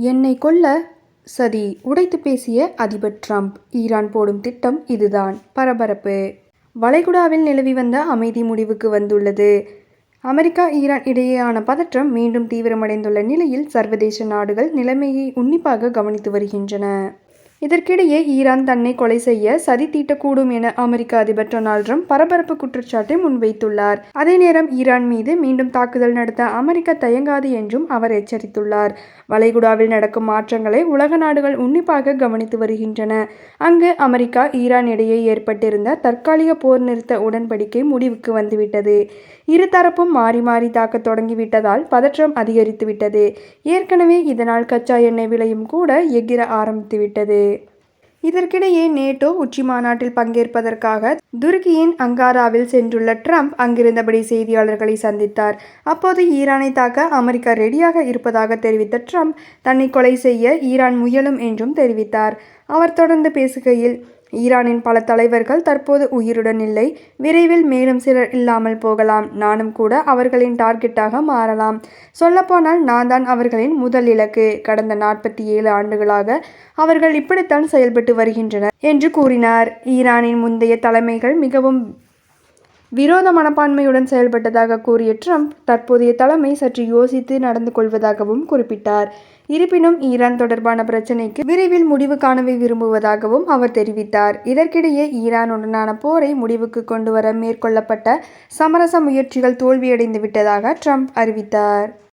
என்னை கொல்ல சதி உடைத்து பேசிய அதிபர் டிரம்ப். ஈரான் போடும் திட்டம் இதுதான். பரபரப்பு. வளைகுடாவில் நிலவி வந்த அமைதி முடிவுக்கு வந்துள்ளது. அமெரிக்கா ஈரான் இடையேயான பதற்றம் மீண்டும் தீவிரமடைந்துள்ள நிலையில் சர்வதேச நாடுகள் நிலைமையை உன்னிப்பாக கவனித்து வருகின்றன. இதற்கிடையே ஈரான் தன்னை கொலை செய்ய சதி தீட்டக்கூடும் என அமெரிக்க அதிபர் டொனால்ட் ட்ரம்ப் பரபரப்பு குற்றச்சாட்டை முன்வைத்துள்ளார். அதே நேரம் ஈரான் மீது மீண்டும் தாக்குதல் நடத்த அமெரிக்கா தயங்காது என்றும் அவர் எச்சரித்துள்ளார். வளைகுடாவில் நடக்கும் மாற்றங்களை உலக நாடுகள் உன்னிப்பாக கவனித்து வருகின்றன. அங்கு அமெரிக்கா ஈரான் இடையே ஏற்பட்டிருந்த தற்காலிக போர் நிறுத்த உடன்படிக்கை முடிவுக்கு வந்துவிட்டது. இருதரப்பும் மாறி மாறி தாக்க தொடங்கிவிட்டதால் பதற்றம் அதிகரித்துவிட்டது. ஏற்கனவே இதனால் கச்சா எண்ணெய் விலையும் கூட எகிர ஆரம்பித்துவிட்டது. இதற்கிடையே நேட்டோ உச்சி மாநாட்டில் பங்கேற்பதற்காக துருக்கியின் அங்காராவில் சென்றுள்ள ட்ரம்ப் அங்கிருந்தபடி செய்தியாளர்களை சந்தித்தார். அப்போது ஈரானை தாக்க அமெரிக்கா ரெடியாக இருப்பதாக தெரிவித்த ட்ரம்ப் தன்னை கொலை செய்ய ஈரான் முயலும் என்றும் தெரிவித்தார். அவர் தொடர்ந்து பேசுகையில், ஈரானின் பல தலைவர்கள் தற்போது உயிருடன் இல்லை. விரைவில் மேலும் சிலர் இல்லாமல் போகலாம். நானும் கூட அவர்களின் டார்கெட்டாக மாறலாம். சொல்லப்போனால் நான் தான் அவர்களின் முதல் இலக்கு. கடந்த 47 ஆண்டுகளாக அவர்கள் இப்படித்தான் செயல்பட்டு வருகின்றனர் என்று கூறினார். ஈரானின் முந்தைய தலைமைகள் மிகவும் விரோத மனப்பான்மையுடன் செயல்பட்டதாக கூறிய ட்ரம்ப் தற்போதைய தலைமை சற்று யோசித்து நடந்து கொள்வதாகவும் குறிப்பிட்டார். இருப்பினும் ஈரான் தொடர்பான பிரச்சினைக்கு விரைவில் முடிவு காணவே விரும்புவதாகவும் அவர் தெரிவித்தார். இதற்கிடையே ஈரானுடனான போரை முடிவுக்கு கொண்டுவர மேற்கொள்ளப்பட்ட சமரச முயற்சிகள் தோல்வியடைந்து விட்டதாக ட்ரம்ப் அறிவித்தார்.